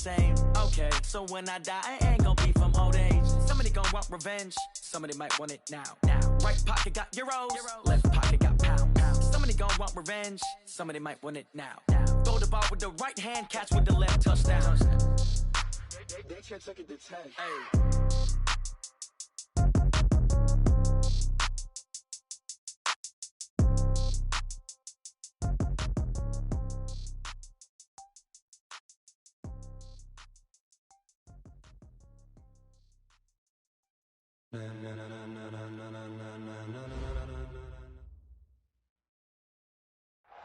same. Okay, so when I die, I ain't gonna be from old age. Somebody gonna want revenge, somebody might want it now. Right pocket got euros, left pocket got pounds. Somebody gonna want revenge, somebody might want it now. Throw the ball with the right hand, catch with the left, touchdown. They can't take it to 10. Hey.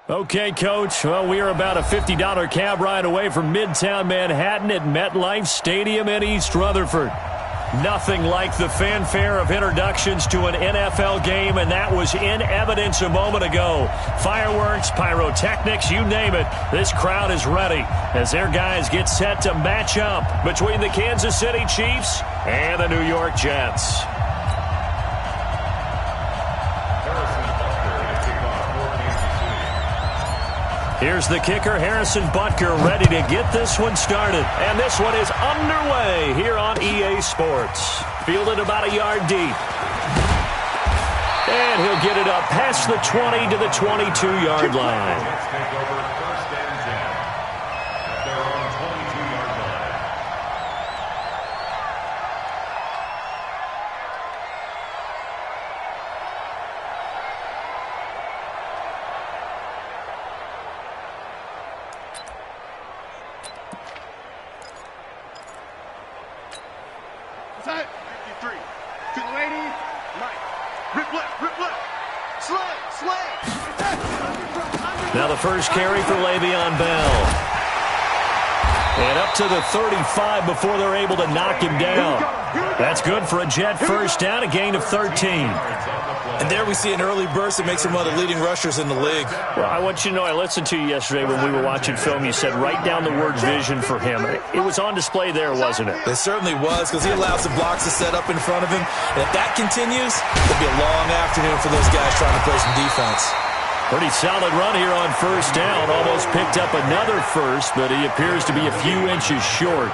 Okay, Coach. Well, we are about a $50 cab ride away from Midtown Manhattan at MetLife Stadium in East Rutherford. Nothing like the fanfare of introductions to an NFL game, and that was in evidence a moment ago. Fireworks, pyrotechnics, you name it. This crowd is ready as their guys get set to match up between the Kansas City Chiefs and the New York Jets. Here's the kicker, Harrison Butker, ready to get this one started. And this one is underway here on EA Sports. Fielded about a yard deep. And he'll get it up past the 20 to the 22-yard line. Now the first carry for Le'Veon Bell. And up to the 35 before they're able to knock him down. That's good for a Jet first down, a gain of 13. And there we see an early burst that makes him one of the leading rushers in the league. Well, I want you to know, I listened to you yesterday when we were watching film. You said write down the word vision for him. It was on display there, wasn't it? It certainly was, because he allows the blocks to set up in front of him. And if that continues, it'll be a long afternoon for those guys trying to play some defense. Pretty solid run here on first down. Almost picked up another first, but he appears to be a few inches short.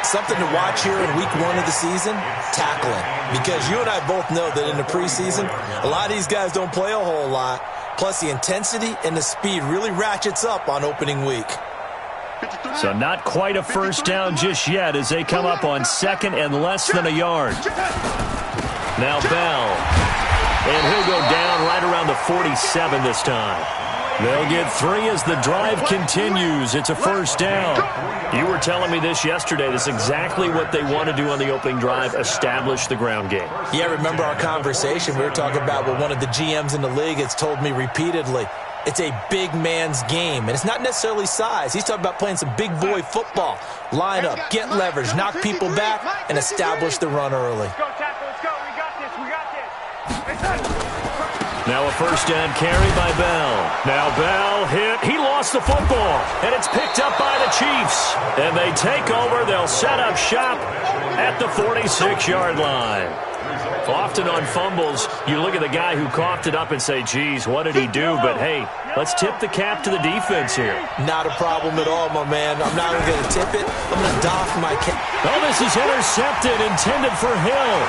Something to watch here in week 1 of the season, tackling. Because you and I both know that in the preseason, a lot of these guys don't play a whole lot. Plus, the intensity and the speed really ratchets up on opening week. So not quite a first down just yet as they come up on second and less than a yard. Now Bell. And he'll go down right around the 47 this time. They'll get 3 as the drive continues. It's a first down. You were telling me this yesterday. This is exactly what they want to do on the opening drive, establish the ground game. Yeah, remember our conversation. We were talking about what one of the GMs in the league has told me repeatedly. It's a big man's game, and it's not necessarily size. He's talking about playing some big boy football. Line up, get leverage, knock people back, and establish the run early. Now a first down carry by Bell. Now Bell hit. He lost the football, and it's picked up by the Chiefs. And they take over. They'll set up shop at the 46-yard line. Often on fumbles, you look at the guy who coughed it up and say, geez, what did he do? But, hey, let's tip the cap to the defense here. Not a problem at all, my man. I'm not even going to tip it. I'm going to doff my cap. Oh, this is intercepted, intended for Hill.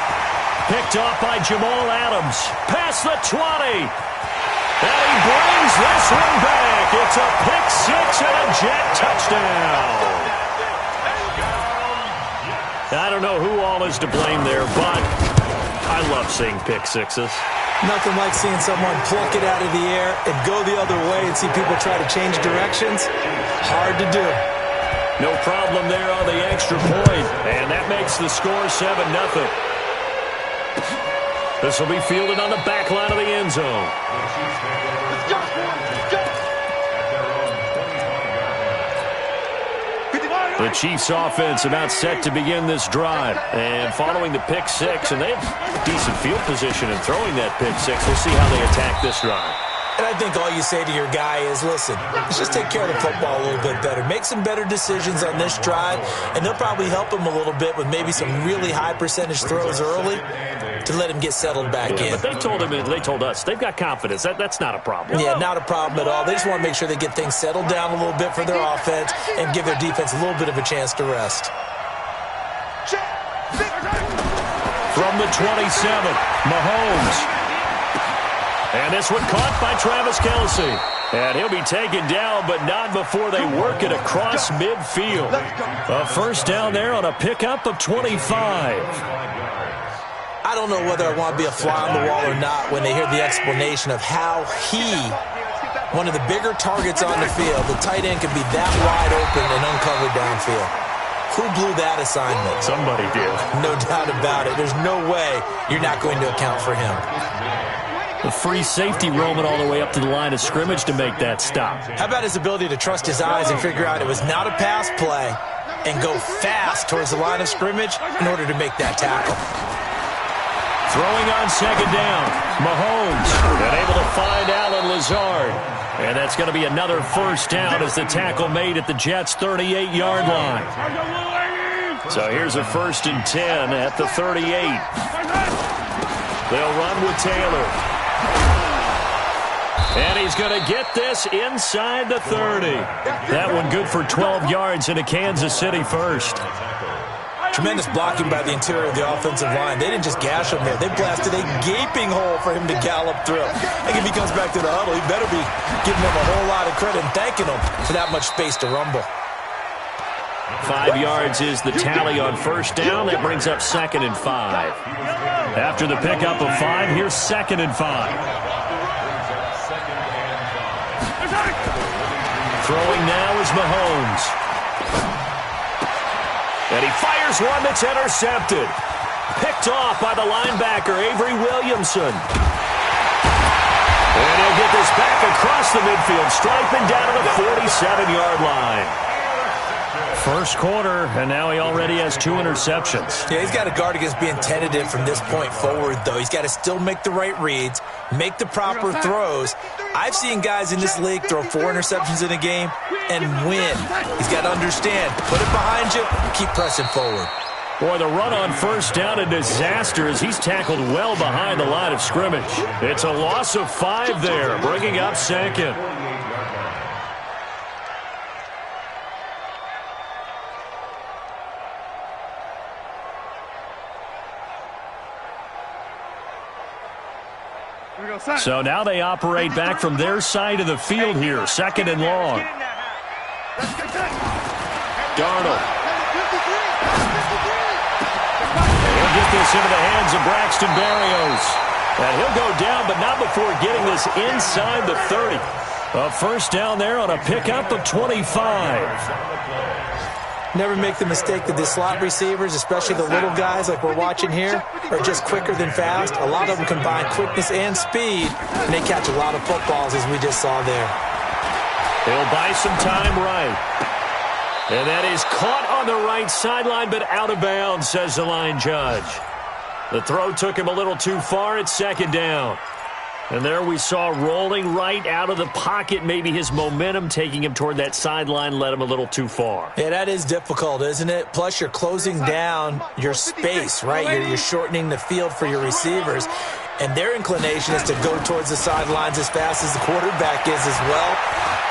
Picked off by Jamal Adams. Past the 20. And he brings this one back. It's a pick-6 and a Jet touchdown. I don't know who all is to blame there, but I love seeing pick-6s. Nothing like seeing someone pluck it out of the air and go the other way and see people try to change directions. Hard to do. No problem there on the extra point. And that makes the score 7-0. This will be fielded on the back line of the end zone. The Chiefs offense about set to begin this drive. And following the pick-6, and they have decent field position in throwing that pick-6. We'll see how they attack this drive. And I think all you say to your guy is, listen, let's just take care of the football a little bit better. Make some better decisions on this drive, and they'll probably help him a little bit with maybe some really high percentage throws early to let him get settled back in. But they told us they've got confidence. That's not a problem. Yeah, not a problem at all. They just want to make sure they get things settled down a little bit for their offense and give their defense a little bit of a chance to rest. From the 27, Mahomes. And this one caught by Travis Kelce. And he'll be taken down, but not before they work it across midfield. A first down there on a pickup of 25. I don't know whether I want to be a fly on the wall or not when they hear the explanation of how one of the bigger targets on the field, the tight end, can be that wide open and uncovered downfield. Who blew that assignment? Somebody did. No doubt about it. There's no way you're not going to account for him. The free safety roaming all the way up to the line of scrimmage to make that stop. How about his ability to trust his eyes and figure out it was not a pass play and go fast towards the line of scrimmage in order to make that tackle? Throwing on second down, Mahomes, and able to find Allen Lazard. And that's going to be another first down as the tackle made at the Jets' 38-yard line. So here's a 1st and 10 at the 38. They'll run with Taylor. And he's going to get this inside the 30. That one good for 12 yards into Kansas City first. Tremendous blocking by the interior of the offensive line. They didn't just gash him there. They blasted a gaping hole for him to gallop through. I think if he comes back to the huddle, he better be giving them a whole lot of credit and thanking them for that much space to rumble. 5 yards is the tally on first down. That brings up 2nd and 5. After the pickup of 5, here's 2nd and 5. Throwing now is Mahomes. And he fires one that's intercepted. Picked off by the linebacker, Avery Williamson. And he'll get this back across the midfield, striping down to the 47-yard line. First quarter, and now he already has 2 interceptions. Yeah, he's got to guard against being tentative from this point forward, though. He's got to still make the right reads, make the proper throws. I've seen guys in this league throw 4 interceptions in a game and win. He's got to understand, put it behind you, keep pressing forward. Boy, the run on first down, a disaster as he's tackled well behind the line of scrimmage. It's a loss of 5 there, bringing up 2nd. So now they operate back from their side of the field here, 2nd and long. Darnold. He'll get this into the hands of Braxton Berrios. And he'll go down, but not before getting this inside the 30. A first down there on a pickup of 25. Never make the mistake that the slot receivers, especially the little guys like we're watching here, are just quicker than fast. A lot of them combine quickness and speed, and they catch a lot of footballs, as we just saw there. He'll buy some time right. And that is caught on the right sideline, but out of bounds, says the line judge. The throw took him a little too far. It's 2nd down. And there we saw rolling right out of the pocket. Maybe his momentum taking him toward that sideline led him a little too far. Yeah, that is difficult, isn't it? Plus, you're closing down your space, right? You're shortening the field for your receivers. And their inclination is to go towards the sidelines as fast as the quarterback is as well.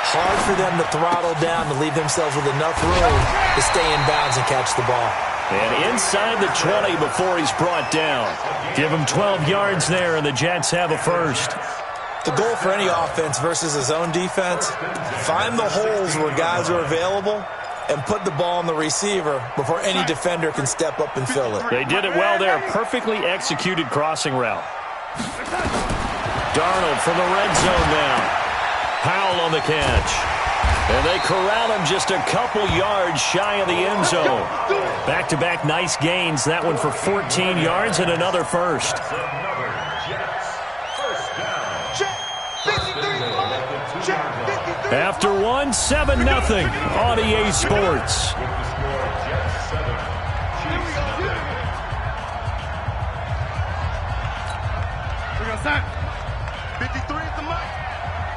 Hard for them to throttle down to leave themselves with enough room to stay in bounds and catch the ball. And inside the 20 before he's brought down. Give him 12 yards there, and the Jets have a first. The goal for any offense versus a zone defense, find the holes where guys are available and put the ball on the receiver before any defender can step up and fill it. They did it well there. Perfectly executed crossing route. Darnold from the red zone now. Powell on the catch. And they corral him just a couple yards shy of the end zone. Back-to-back nice gains. That one for 14 yards and another first. After one, 7-0 on EA Sports.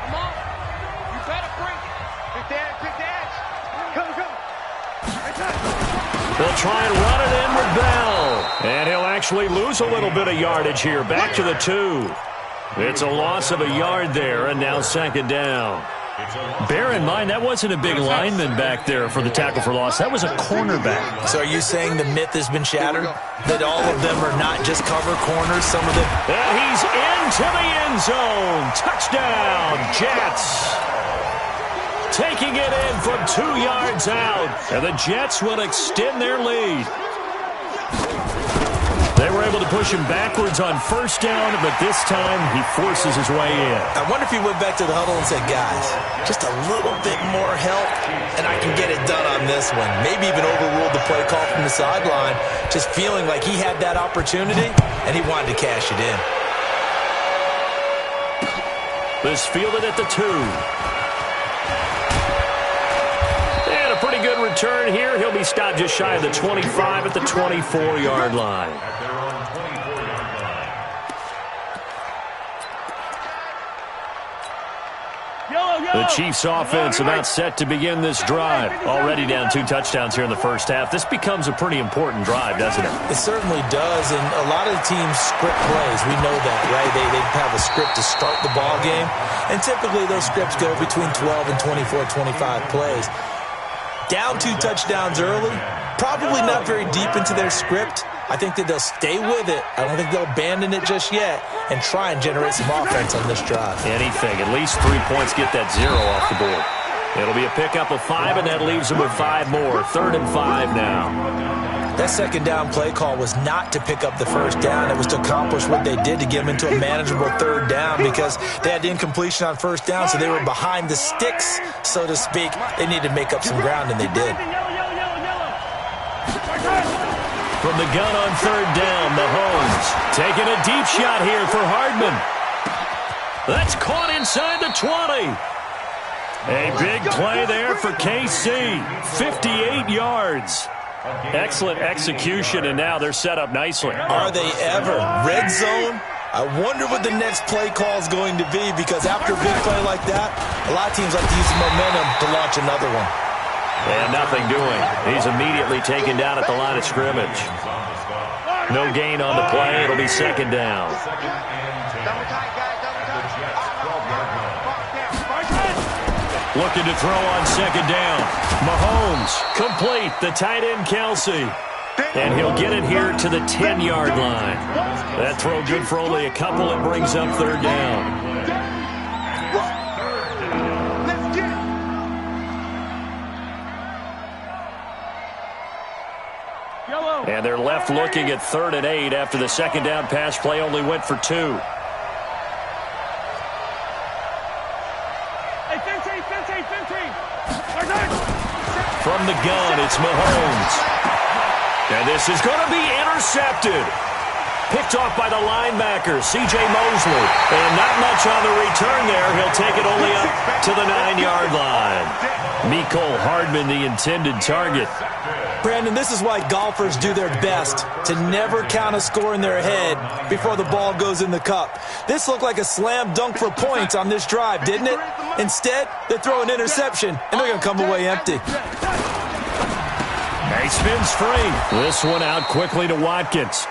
Come on. You better bring it. Big dash. Come. They'll try and run it in with Bell. And he'll actually lose a little bit of yardage here. Back to the 2. It's a loss of a yard there, and now second down. Bear in mind, that wasn't a big lineman back there for the tackle for loss. That was a cornerback. So are you saying the myth has been shattered? That all of them are not just cover corners? Some of them... And he's into the end zone. Touchdown, Jets. Taking it in from 2 yards out. And the Jets will extend their lead. They were able to push him backwards on first down, but this time he forces his way in. I wonder if he went back to the huddle and said, guys, just a little bit more help, and I can get it done on this one. Maybe even overruled the play call from the sideline, just feeling like he had that opportunity, and he wanted to cash it in. This fielded at the 2. And a pretty good return here. He'll be stopped just shy of the 25 at the 24-yard line. The Chiefs offense about set to begin this drive. Already down 2 touchdowns here in the first half. This becomes a pretty important drive, doesn't it? It certainly does, and a lot of the teams script plays. We know that, right? They have a script to start the ball game, and typically those scripts go between 12 and 24, 25 plays. Down 2 touchdowns early, probably not very deep into their script. I think that they'll stay with it. I don't think they'll abandon it just yet and try and generate some offense on this drive. Anything. At least 3 points, get that 0 off the board. It'll be a pickup of 5, and that leaves them with 5 more. 3rd and 5 now. That second down play call was not to pick up the first down. It was to accomplish what they did to get them into a manageable 3rd down because they had incompletion on first down, so they were behind the sticks, so to speak. They needed to make up some ground, and they did. From the gun on 3rd down, Mahomes taking a deep shot here for Hardman. That's caught inside the 20. A big play there for KC. 58 yards. Excellent execution, and now they're set up nicely. Are they ever? Red zone? I wonder what the next play call is going to be because after a big play like that, a lot of teams like to use the momentum to launch another one. And nothing doing. He's immediately taken down at the line of scrimmage. No gain on the play. It'll be second down. Looking to throw on second down. Mahomes complete. The tight end, Kelsey. And he'll get it here to the 10-yard line. That throw good for only a couple. It brings up 3rd down. And they're left looking at 3rd and 8 after the second down pass play only went for 2. From the gun, it's Mahomes. And this is going to be intercepted. Picked off by the linebacker, C.J. Mosley. And not much on the return there. He'll take it only up to the 9-yard line. Mecole Hardman, the intended target. Brandon, this is why golfers do their best to never count a score in their head before the ball goes in the cup. This looked like a slam dunk for points on this drive, didn't it? Instead, they throw an interception, and they're going to come away empty. He spins free. This one out quickly to Watkins.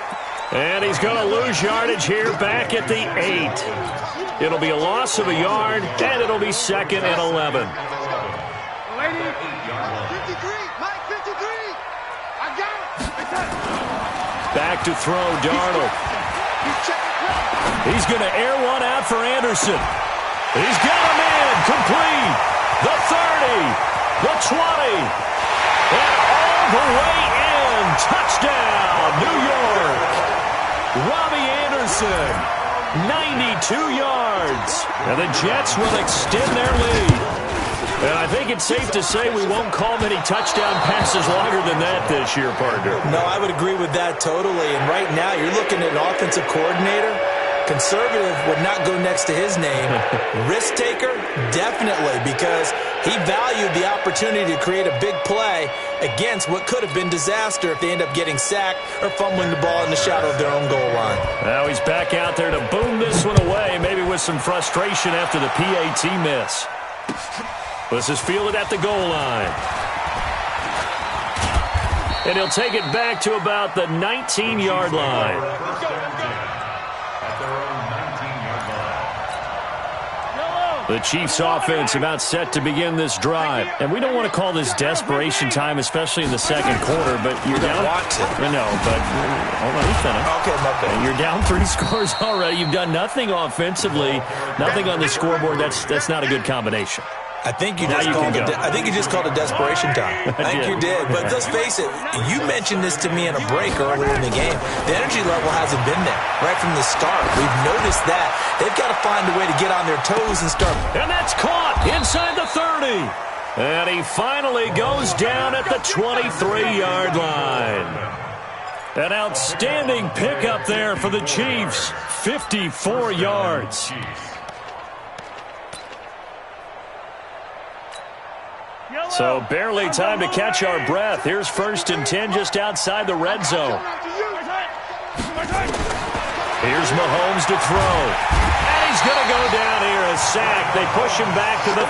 And he's going to lose yardage here back at the 8. It'll be a loss of a yard, and it'll be 2nd and 11. Back to throw, Darnold. He's going to air one out for Anderson. He's got him in, complete. The 30, the 20, and all the way in. Touchdown, New York. Robbie Anderson, 92 yards. And the Jets will extend their lead. And I think it's safe to say we won't call many touchdown passes longer than that this year, partner. No, I would agree with that totally. And right now, you're looking at an offensive coordinator. Conservative would not go next to his name. Risk taker, definitely, because he valued the opportunity to create a big play against what could have been disaster if they end up getting sacked or fumbling the ball in the shadow of their own goal line. Now he's back out there to boom this one away, maybe with with some frustration after the PAT miss. This is fielded at the goal line. And he'll take it back to about the 19-yard line. The Chiefs offense about set to begin this drive. And we don't want to call this desperation time, especially in the second quarter, but you're down. No, but hold on, he's finished. Okay, my bad. You're down 3 scores already. You've done nothing offensively, nothing on the scoreboard. That's not a good combination. I think you just called it desperation time. I think you did. But let's face it, you mentioned this to me in a break earlier in the game. The energy level hasn't been there right from the start. We've noticed that. They've got to find a way to get on their toes and start. And that's caught inside the 30. And he finally goes down at the 23-yard line. An outstanding pickup there for the Chiefs. 54 yards. So barely time to catch our breath. Here's 1st and 10 just outside the red zone. Here's Mahomes to throw. And he's going to go down here, a sack. They push him back to the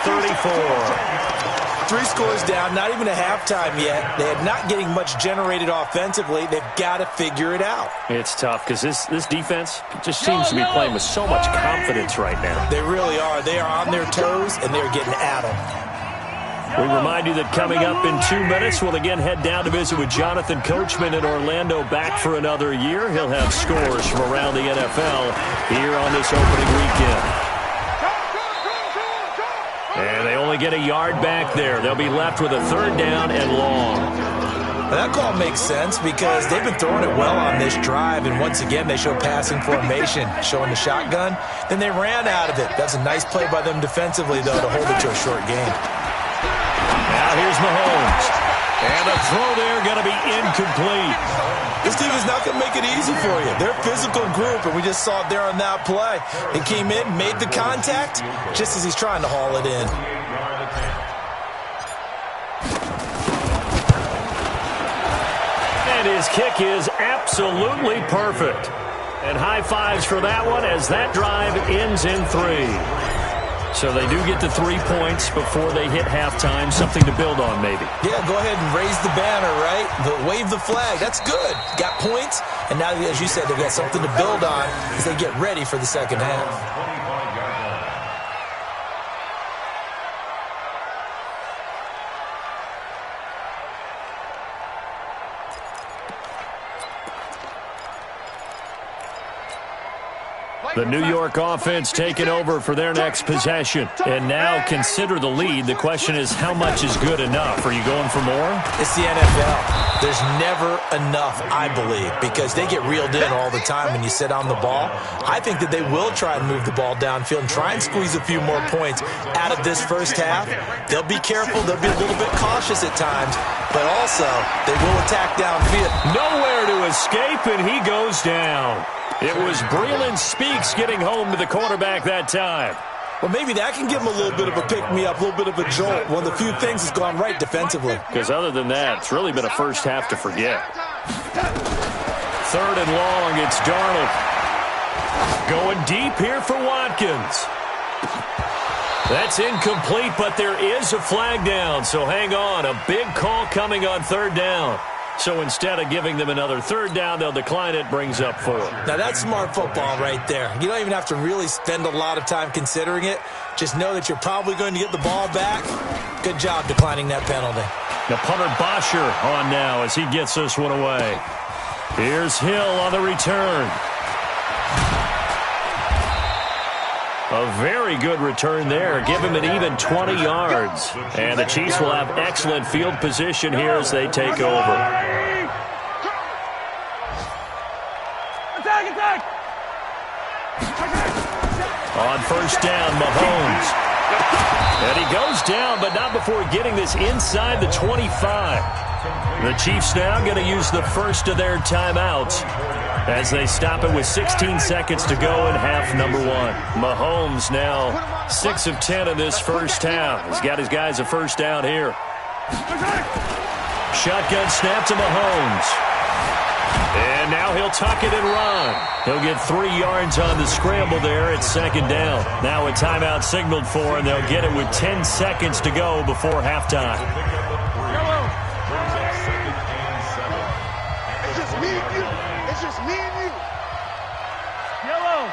34. 3 scores down, not even a halftime yet. They are not getting much generated offensively. They've got to figure it out. It's tough because this defense just seems to be playing with so much confidence right now. They really are. They are on their toes, and they're getting at them. We remind you that coming up in 2 minutes, we'll again head down to visit with Jonathan Coachman in Orlando, back for another year. He'll have scores from around the NFL here on this opening weekend. And they only get a yard back there. They'll be left with a 3rd down and long. Well, that call makes sense because they've been throwing it well on this drive, and once again they show passing formation, showing the shotgun. Then they ran out of it. That's a nice play by them defensively, though, to hold it to a short game. Now here's Mahomes. And a throw there going to be incomplete. This team is not going to make it easy for you. They're a physical group, and we just saw it there on that play. He came in, made the contact, just as he's trying to haul it in. And his kick is absolutely perfect. And high fives for that one as that drive ends in 3. So they do get the 3 points before they hit halftime, something to build on maybe. Yeah, go ahead and raise the banner, right? Wave the flag. That's good. Got points, and now, as you said, they've got something to build on as they get ready for the second half. The New York offense taking over for their next possession. And now consider the lead. The question is, how much is good enough? Are you going for more? It's the NFL. There's never enough, I believe, because they get reeled in all the time when you sit on the ball. I think that they will try and move the ball downfield and try and squeeze a few more points out of this first half. They'll be careful. They'll be a little bit cautious at times, but also they will attack downfield. Nowhere to escape, and he goes down. It was Breeland Speaks getting home to the quarterback that time. Well, maybe that can give him a little bit of a pick-me-up, a little bit of a jolt. One of the few things that's gone right defensively. Because other than that, it's really been a first half to forget. 3rd and long, it's Darnold. Going deep here for Watkins. That's incomplete, but there is a flag down, so hang on. A big call coming on 3rd down. So instead of giving them another 3rd down, they'll decline it, brings up 4. Now that's smart football right there. You don't even have to really spend a lot of time considering it. Just know that you're probably going to get the ball back. Good job declining that penalty. The punter Bosher on now as he gets this one away. Here's Hill on the return. A very good return there. Give him an even 20 yards. And the Chiefs will have excellent field position here as they take over. On 1st down, Mahomes. And he goes down, but not before getting this inside the 25. The Chiefs now going to use the first of their timeouts as they stop it with 16 seconds to go in half number 1. Mahomes now 6 of 10 in this first half. He's got his guys a first down here. Shotgun snap to Mahomes. And now he'll tuck it and run. He'll get 3 yards on the scramble there at second down. Now a timeout signaled for, and they'll get it with 10 seconds to go before halftime. It's just me and you. It's just me and you. Yellow.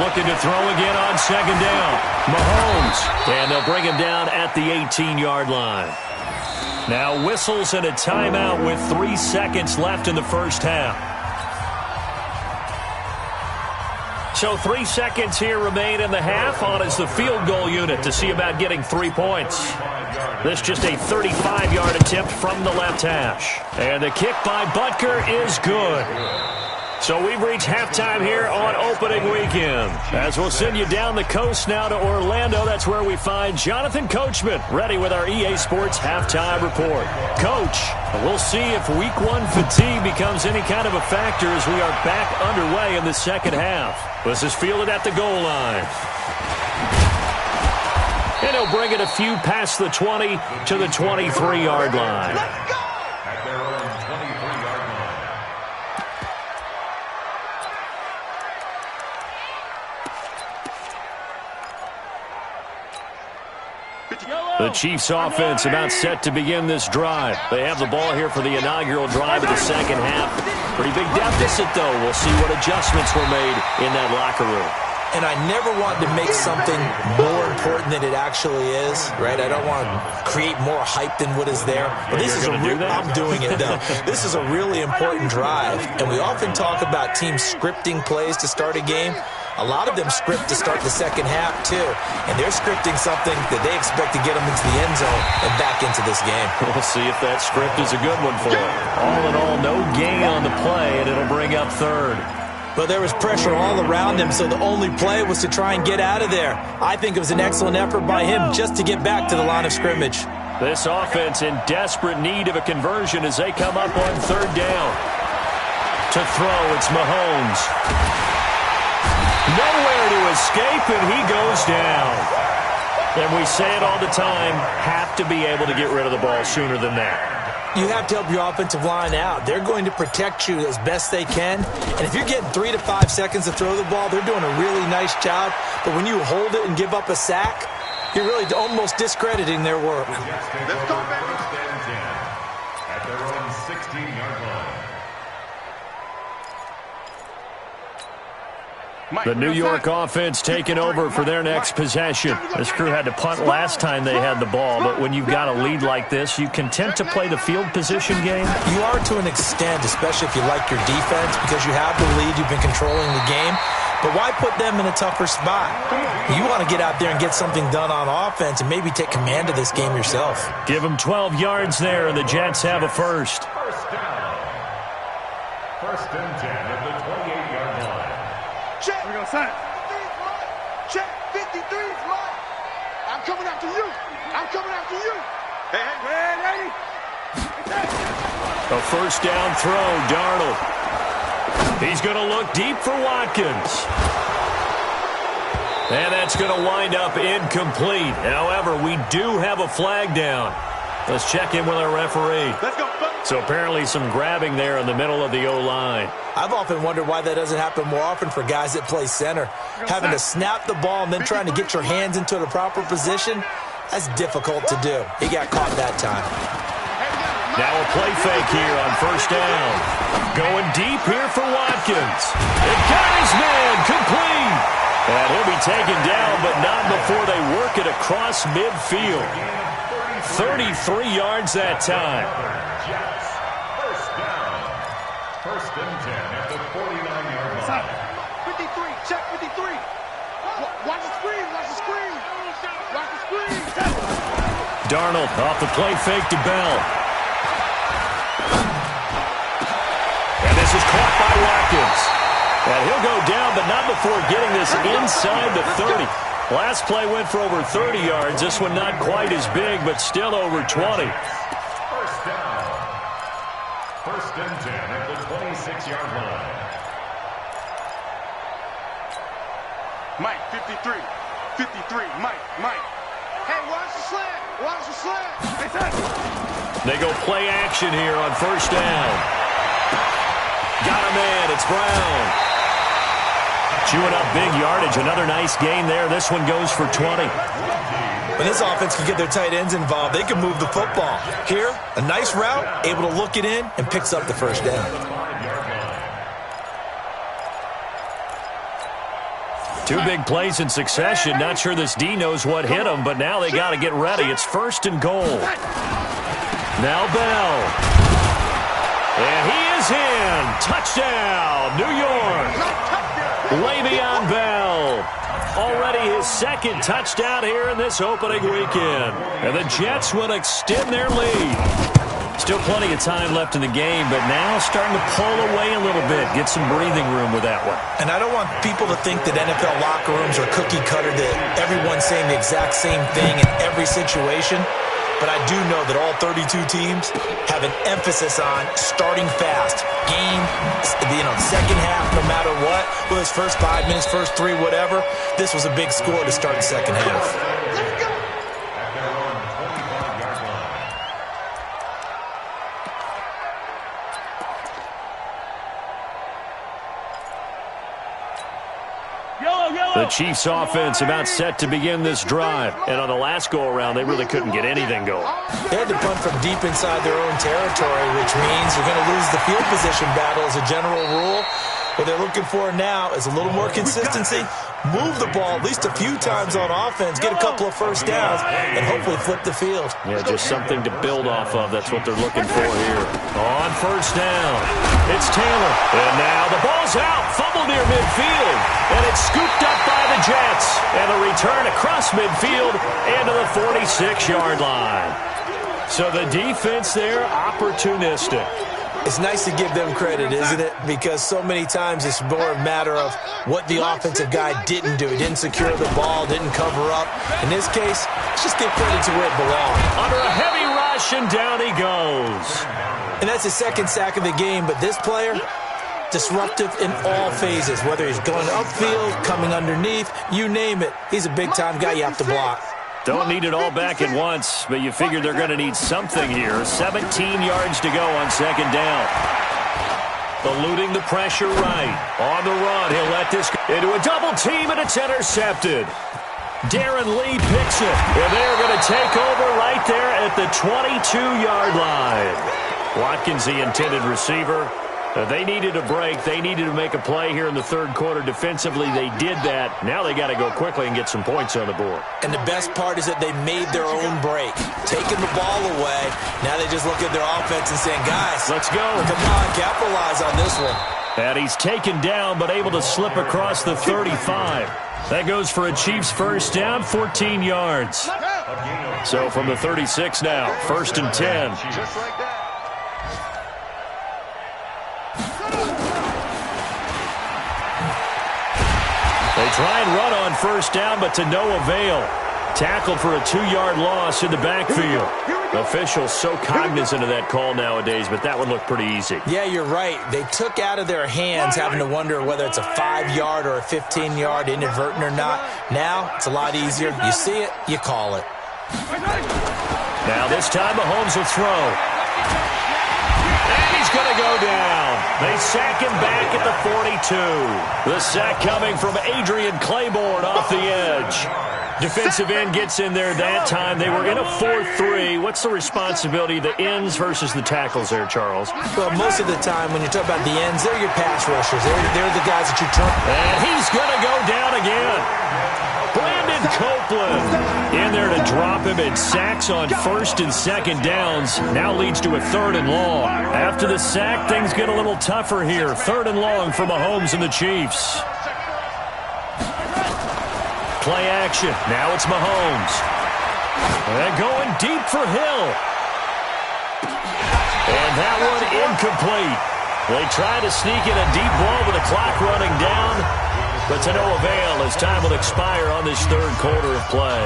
Looking to throw again on second down. Mahomes. And they'll bring him down at the 18-yard line. Now whistles and a timeout with 3 seconds left in the first half. So 3 seconds here remain in the half. On is the field goal unit to see about getting 3 points. This just a 35-yard attempt from the left hash. And the kick by Butker is good. So we've reached halftime here on opening weekend. As we'll send you down the coast now to Orlando, that's where we find Jonathan Coachman, ready with our EA Sports halftime report. Coach, we'll see if week 1 fatigue becomes any kind of a factor as we are back underway in the second half. This is fielded at the goal line. And he'll bring it a few past the 20 to the 23-yard line. Let's go! At their own 23-yard line. The Chiefs offense about set to begin this drive. They have the ball here for the inaugural drive of the second half. Pretty big deficit, though. We'll see what adjustments were made in that locker room. And I never want to make something more important than it actually is, right? I don't want to create more hype than what is there. But this is I'm doing it, though. This is a really important drive. And we often talk about teams scripting plays to start a game. A lot of them script to start the second half, too. And they're scripting something that they expect to get them into the end zone and back into this game. We'll see if that script is a good one for them. All in all, no gain on the play, and it'll bring up third. But there was pressure all around him, so the only play was to try and get out of there. I think it was an excellent effort by him just to get back to the line of scrimmage. This offense in desperate need of a conversion as they come up on third down. To throw, it's Mahomes. Nowhere to escape, and he goes down. And we say it all the time, have to be able to get rid of the ball sooner than that. You have to help your offensive line out. They're going to protect you as best they can. And if you're getting 3 to 5 seconds to throw the ball, they're doing a really nice job. But when you hold it and give up a sack, you're really almost discrediting their work. Let's go, baby. At their own 16-yard line. The New York offense taking over for their next possession. This crew had to punt last time they had the ball, but when you've got a lead like this, you content to play the field position game? You are to an extent, especially if you like your defense, because you have the lead, you've been controlling the game. But why put them in a tougher spot? You want to get out there and get something done on offense and maybe take command of this game yourself. Give them 12 yards there, and the Jets have a first. First down. First and 10 at the 28-yard line. Check. We're going to sign. Check. 53 is mine. I'm coming after you. I'm coming after you. Hey. A first down throw, Darnold. He's going to look deep for Watkins. And that's going to wind up incomplete. However, we do have a flag down. Let's check in with our referee. Let's go. So apparently some grabbing there in the middle of the O-line. I've often wondered why that doesn't happen more often for guys that play center. Having to snap the ball and then trying to get your hands into the proper position, that's difficult to do. He got caught that time. Now a play fake here on first down. Going deep here for Watkins. It got his man complete. And he'll be taken down, but not before they work it across midfield. 33 yards that time. Jets. First down. First and 10 at the 49-yard line. 53. Check 53. Watch the screen. Watch the screen. Watch the screen. Darnold off the play fake to Bell. And this is caught by Watkins. And he'll go down, but not before getting this inside the 30. Last play went for over 30 yards. This one not quite as big, but still over 20. First down. First and 10 at the 26-yard line. Mike, 53. 53. Mike. Hey, watch the slant. Watch the slant. They go play action here on first down. Got a man. It's Brown. Chewing up big yardage. Another nice gain there. This one goes for 20. When this offense can get their tight ends involved, they can move the football. Here, a nice route, able to look it in, and picks up the first down. Two big plays in succession. Not sure this D knows what hit him, but now they got to get ready. It's first and goal. Now Bell. And he is in. Touchdown, New York. Le'Veon Bell. Already his second touchdown here in this opening weekend. And the Jets will extend their lead. Still plenty of time left in the game, but now starting to pull away a little bit. Get some breathing room with that one. And I don't want people to think that NFL locker rooms are cookie cutter, that everyone's saying the exact same thing in every situation. But I do know that all 32 teams have an emphasis on starting fast. Game, second half, no matter what. Whether it's first 5 minutes, first 3, whatever. This was a big score to start the second half. The Chiefs offense about set to begin this drive. And on the last go-around, they really couldn't get anything going. They had to punt from deep inside their own territory, which means you're going to lose the field position battle as a general rule. What they're looking for now is a little more consistency. Move the ball at least a few times on offense, get a couple of first downs, and hopefully flip the field. Yeah, just something to build off of. That's what they're looking for here. On first down, it's Taylor. And now the ball's out. Fumble near midfield. And it's scooped up by the Jets. And a return across midfield and to the 46-yard line. So the defense there, opportunistic. It's nice to give them credit, isn't it? Because so many times it's more a matter of what the offensive guy didn't do. He didn't secure the ball, didn't cover up. In this case, let's just give credit to where it belongs. Under a heavy rush, and down he goes. And that's his second sack of the game, but this player, disruptive in all phases. Whether he's going upfield, coming underneath, you name it. He's a big-time guy you have to block. Don't need it all back at once, but you figure they're going to need something here. 17 yards to go on second down. Eluding the pressure right. On the run, he'll let this go into a double team, and it's intercepted. Darren Lee picks it, and they're going to take over right there at the 22-yard line. Watkins, the intended receiver. They needed a break. They needed to make a play here in the third quarter. Defensively, they did that. Now they got to go quickly and get some points on the board. And the best part is that they made their own break. Taking the ball away. Now they just look at their offense and saying, guys, let's go. Come on, capitalize on this one. And he's taken down but able to slip across the 35. That goes for a Chiefs first down, 14 yards. So from the 36 now, first and 10. Just like that. They try and run on first down, but to no avail. Tackled for a 2-yard loss in the backfield. Officials so cognizant of that call nowadays, but that one looked pretty easy. Yeah, you're right. They took out of their hands having to wonder whether it's a 5-yard or a 15-yard, inadvertent or not. Now, it's a lot easier. You see it, you call it. Now this time Mahomes will throw. And he's going to go down. They sack him back at the 42. The sack coming from Adrian Claiborne off the edge. Defensive end gets in there that time. They were in a 4-3. What's the responsibility of the ends versus the tackles there, Charles? Well, most of the time when you talk about the ends, they're your pass rushers. They're the guys that you turn. And he's going to go down again. Brandon Copeland in there to drop him. It sacks on first and second downs. Now leads to a 3rd and long. After the sack, things get a little tougher here. 3rd and long for Mahomes and the Chiefs. Play action. Now it's Mahomes. And going deep for Hill. And that one incomplete. They try to sneak in a deep ball with the clock running down, but to no avail as time will expire on this third quarter of play.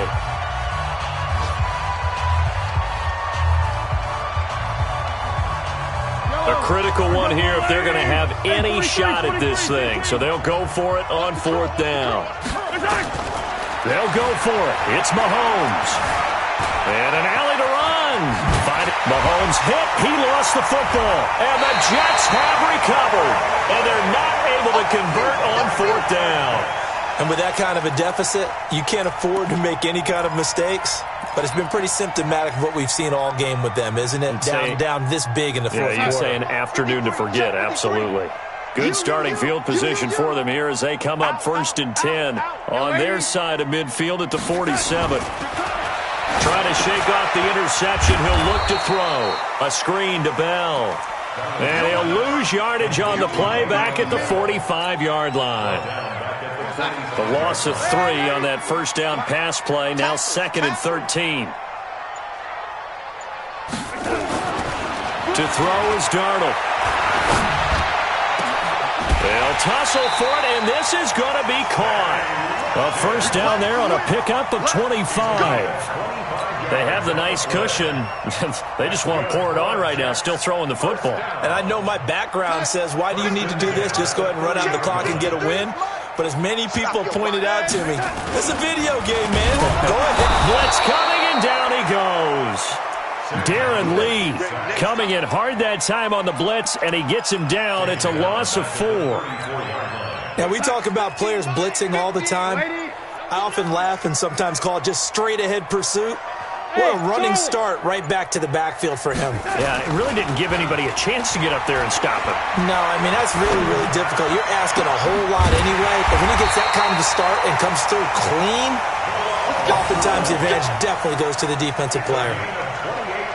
A critical one here if they're going to have any shot at this thing. So they'll go for it on 4th down. They'll go for it. It's Mahomes. And an alley to run. Mahomes Mahomes hit. He lost the football. And the Jets have recovered. And they're not able to convert on 4th down. And with that kind of a deficit, you can't afford to make any kind of mistakes. But it's been pretty symptomatic of what we've seen all game with them, isn't it? Down this big in the fourth quarter. Yeah, you say an afternoon to forget, absolutely. Good starting field position for them here as they come up 1st and 10 on their side of midfield at the 47. Trying to shake off the interception. He'll look to throw. A screen to Bell. And he'll lose yardage on the play back at the 45-yard line. The loss of 3 on that 1st down pass play. Now 2nd and 13. To throw is Darnold. They'll tussle for it, and this is going to be caught. A 1st down there on a pickup of 25. They have the nice cushion. They just want to pour it on right now, still throwing the football. And I know my background says, why do you need to do this? Just go ahead and run out the clock and get a win. But as many people pointed out to me, it's a video game, man. Go ahead. Blitz coming, and down he goes. Darren Lee coming in hard that time on the blitz, and he gets him down. It's a loss of 4. Now, we talk about players blitzing all the time. I often laugh and sometimes call it just straight-ahead pursuit. What a running start right back to the backfield for him. Yeah, it really didn't give anybody a chance to get up there and stop him. No, I mean, that's really, really difficult. You're asking a whole lot anyway, but when he gets that kind of a start and comes through clean, oftentimes the advantage definitely goes to the defensive player.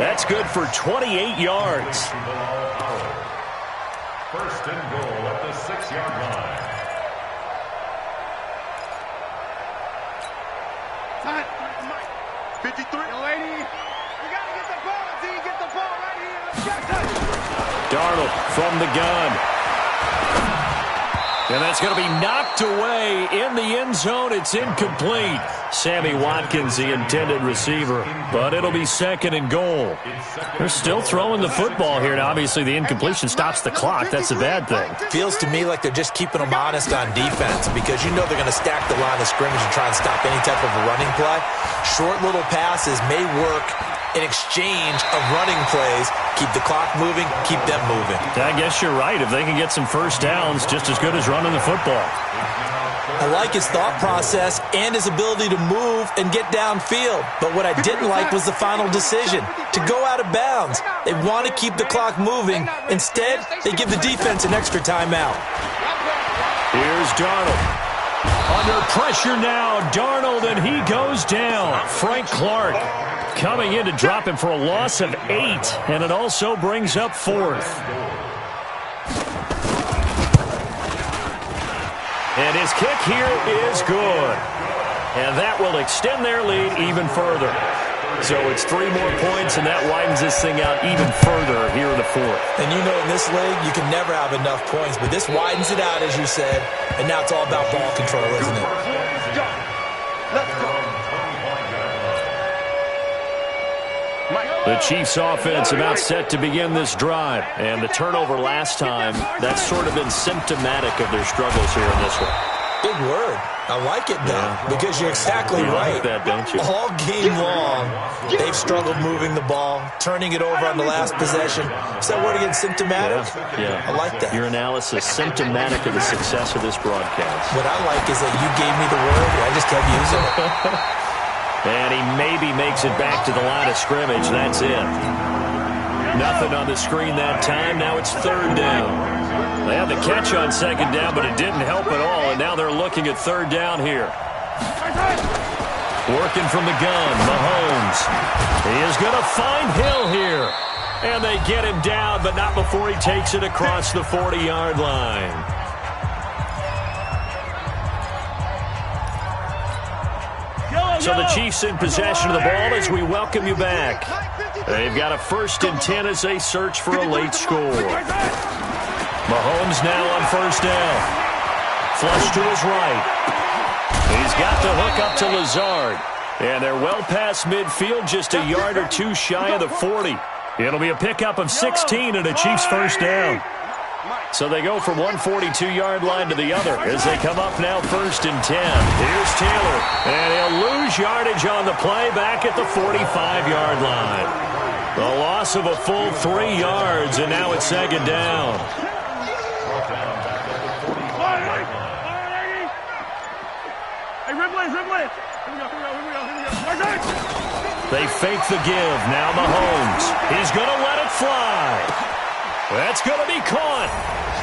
That's good for 28 yards. 1st and goal at the 6-yard line. Time. 53. Lady, you got to get the ball until you get the ball right here. Darnold from the gun. And that's going to be knocked away in the end zone. It's incomplete. Sammy Watkins, the intended receiver. But it'll be 2nd and goal. They're still throwing the football here. Now, obviously, the incompletion stops the clock. That's a bad thing. Feels to me like they're just keeping them honest on defense because you know they're going to stack the line of scrimmage and try and stop any type of a running play. Short little passes may work in exchange of running plays. Keep the clock moving, keep them moving. I guess you're right. If they can get some 1st downs, just as good as running the football. I like his thought process and his ability to move and get downfield. But what I didn't like was the final decision, to go out of bounds. They want to keep the clock moving. Instead, they give the defense an extra timeout. Here's Darnold. Under pressure now, Darnold, and he goes down. Frank Clark coming in to drop him for a loss of 8, and it also brings up 4th. And his kick here is good. And that will extend their lead even further. So it's 3 more points, and that widens this thing out even further here in the 4th. And you know in this league, you can never have enough points, but this widens it out, as you said, and now it's all about ball control, isn't it? Let's go. The Chiefs offense about set to begin this drive. And the turnover last time, that's sort of been symptomatic of their struggles here in this one. Big word. I like it, though, because you're exactly right. Like that, don't you? All game long, they've struggled moving the ball, turning it over on the last possession. Is that word again, symptomatic? Yeah. I like that. Your analysis, symptomatic of the success of this broadcast. What I like is that you gave me the word, and I just kept using it. And he maybe makes it back to the line of scrimmage. That's it. Nothing on the screen that time. Now it's 3rd down. They had the catch on 2nd down, but it didn't help at all. And now they're looking at 3rd down here. Working from the gun, Mahomes. He is going to find Hill here. And they get him down, but not before he takes it across the 40-yard line. So the Chiefs in possession of the ball as we welcome you back. They've got a 1st and 10 as they search for a late score. Mahomes now on 1st down. Flush to his right. He's got the hook up to Lazard. And they're well past midfield, just a yard or 2 shy of the 40. It'll be a pickup of 16 and a Chiefs 1st down. So they go from one 42-yard line to the other as they come up now 1st and 10. Here's Taylor, and he'll lose yardage on the play back at the 45-yard line. A loss of a full 3 yards, and now it's second down. They fake the give. Now Mahomes. He's going to let it fly. That's going to be caught.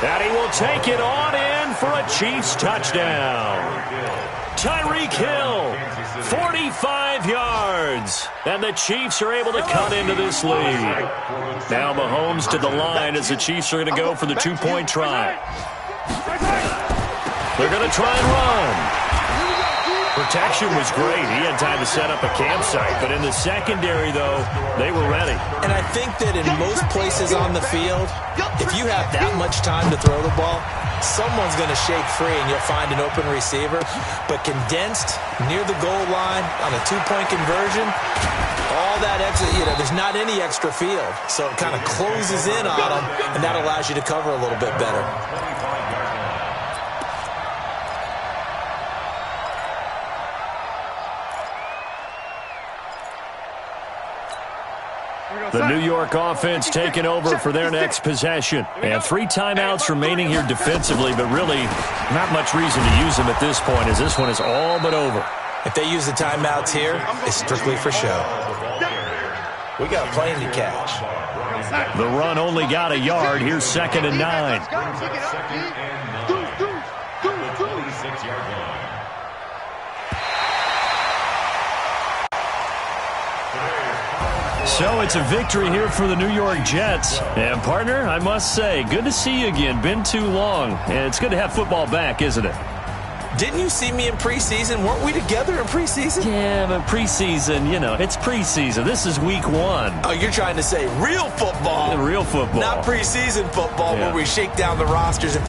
And he will take it on in for a Chiefs touchdown. Tyreek Hill, 45 yards. And the Chiefs are able to cut into this lead. Now Mahomes to the line as the Chiefs are going to go for the 2-point try. They're going to try and run. Protection was great. He had time to set up a campsite. But in the secondary, though, they were ready. And I think that in most places on the field, if you have that much time to throw the ball, someone's going to shake free and you'll find an open receiver. But condensed near the goal line on a 2-point conversion, all that extra, there's not any extra field. So it kind of closes in on them, and that allows you to cover a little bit better. The New York offense taking over for their next possession. And 3 timeouts remaining here defensively, but really not much reason to use them at this point as this one is all but over. If they use the timeouts here, it's strictly for show. We got a plane to catch. The run only got a yard. Here's 2nd and 9. So it's a victory here for the New York Jets. And, partner, I must say, good to see you again. Been too long. And it's good to have football back, isn't it? Didn't you see me in preseason? Weren't we together in preseason? Yeah, but preseason, it's preseason. This is week 1. Oh, you're trying to say real football. Real football. Not preseason football where we shake down the rosters and